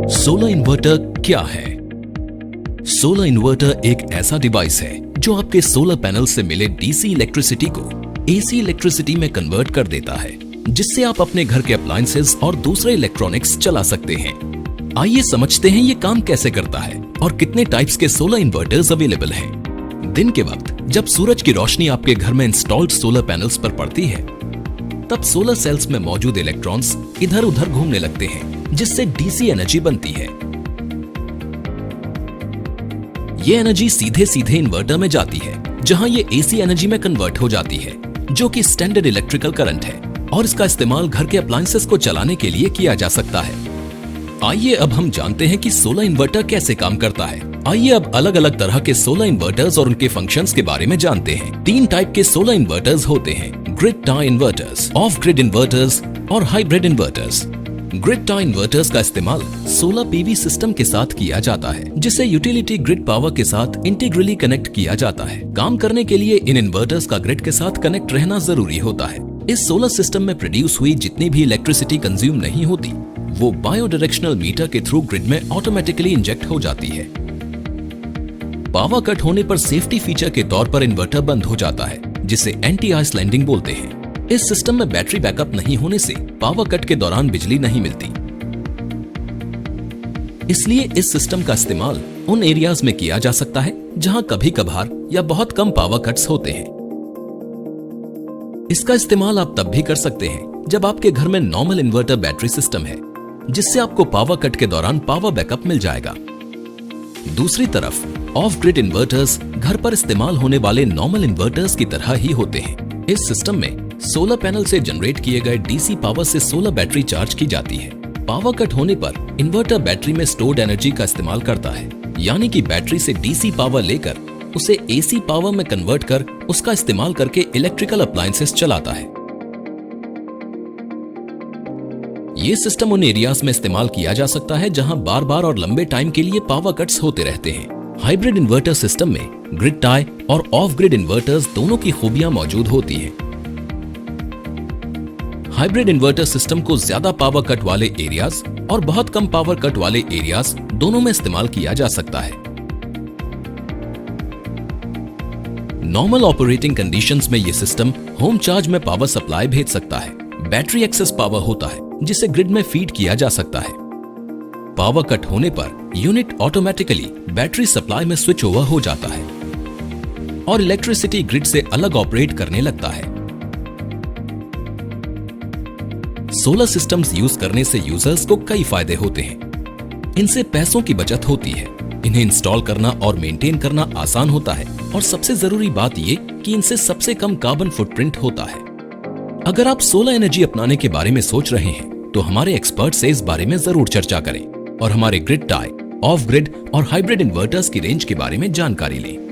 Solar inverter क्या है? Solar inverter एक ऐसा डिवाइस है जो आपके सोलर पैनल से मिले डीसी इलेक्ट्रिसिटी को एसी इलेक्ट्रिसिटी में कन्वर्ट कर देता है, जिससे आप अपने घर के अप्लायंसेस और दूसरे इलेक्ट्रॉनिक्स चला सकते हैं। आइए समझते हैं ये काम कैसे करता है और कितने टाइप्स के सोलर इन्वर्टर्स अवेलेबल हैं। दिन के वक्त जब सूरज की रोशनी आपके घर में इंस्टॉल्ड सोलर पैनल्स पर पड़ती है, तब सोलर सेल्स में मौजूद इलेक्ट्रॉन्स इधर उधर घूमने लगते हैं, जिससे डीसी एनर्जी बनती है। ये एनर्जी सीधे सीधे इन्वर्टर में जाती है, जहां ये एसी एनर्जी में कन्वर्ट हो जाती है, जो कि स्टैंडर्ड इलेक्ट्रिकल करंट है, और इसका इस्तेमाल घर के अप्लायंसेस को चलाने के लिए किया जा सकता है। आइए अब हम जानते हैं कि सोलर इन्वर्टर कैसे काम करता है। आइए अब अलग अलग तरह के सोलर इन्वर्टर्स और उनके फंक्शंस के बारे में जानते हैं। 3 टाइप के सोलर इन्वर्टर्स होते हैं: grid tie inverters, off grid inverters और hybrid inverters. Grid tie inverters का इस्तेमाल सोलर पीवी सिस्टम के साथ किया जाता है, जिसे यूटिलिटी ग्रिड पावर के साथ इंटीग्रली कनेक्ट किया जाता है। काम करने के लिए इन इन्वर्टर्स का ग्रिड के साथ कनेक्ट रहना जरूरी होता है। इस सोलर सिस्टम में प्रोड्यूस हुई जितनी भी इलेक्ट्रिसिटी कंज्यूम नहीं होती, वो बायो डायरेक्शनल मीटर के थ्रू ग्रिड में ऑटोमेटिकली इंजेक्ट हो जाती है। पावर कट होने पर सेफ्टी फीचर के तौर पर इन्वर्टर बंद हो जाता है, जिसे एंटी आइस लैंडिंग बोलते हैं। इस सिस्टम में बैटरी बैकअप नहीं होने से पावर कट के दौरान बिजली नहीं मिलती। इसलिए इस सिस्टम का इस्तेमाल उन एरियाज में किया जा सकता है जहां कभी कभार या बहुत कम पावर कट्स होते हैं। इसका इस्तेमाल आप तब भी कर सकते हैं जब आपके घर में नॉर्मल इन्वर्टर बैटरी सिस्टम है, जिससे आपको पावर कट के दौरान पावर बैकअप मिल जाएगा। दूसरी तरफ ऑफ ग्रिड इन्वर्टर्स घर पर इस्तेमाल होने वाले नॉर्मल इन्वर्टर्स की तरह ही होते हैं। इस सिस्टम में सोलर पैनल से जनरेट किए गए डीसी पावर से सोलर बैटरी चार्ज की जाती है। पावर कट होने पर इन्वर्टर बैटरी में स्टोर्ड एनर्जी का इस्तेमाल करता है, यानी कि बैटरी से डीसी पावर लेकर उसे एसी पावर में कन्वर्ट कर उसका इस्तेमाल करके इलेक्ट्रिकल अप्लायंसेस चलाता है। ये सिस्टम उन एरियाज में इस्तेमाल किया जा सकता है जहां बार बार और लंबे टाइम के लिए पावर कट्स होते रहते हैं। हाइब्रिड इन्वर्टर सिस्टम में ग्रिड टाई और ऑफ ग्रिड इन्वर्टर्स दोनों की खूबियां मौजूद होती हैं। हाइब्रिड इन्वर्टर सिस्टम को ज्यादा पावर कट वाले एरियाज और बहुत कम पावर कट वाले एरियाज दोनों में इस्तेमाल किया जा सकता है। नॉर्मल ऑपरेटिंग कंडीशंस में यह सिस्टम होम चार्ज में पावर सप्लाई भेज सकता है। बैटरी एक्सेस पावर होता है, जिसे ग्रिड में फीड किया जा सकता है। पावर कट होने per unit automatically battery supply में स्विच ओवर हो जाता है और इलेक्ट्रिसिटी ग्रिड से अलग ऑपरेट करने लगता है। सोलर सिस्टम्स यूज करने से यूजर्स को कई फायदे होते हैं। इनसे पैसों की बचत होती है, इन्हें इंस्टॉल करना और मेंटेन करना आसान होता है, और सबसे जरूरी बात ये कि इनसे सबसे कम कार्बन फुटप्रिंट होता है। अगर आप सोलर एनर्जी अपनाने के बारे में सोच रहे हैं, तो हमारे एक्सपर्ट से इस बारे में जरूर चर्चा करें और हमारे ग्रिड टाई, ऑफ ग्रिड और हाइब्रिड इन्वर्टर्स की रेंज के बारे में जानकारी लें।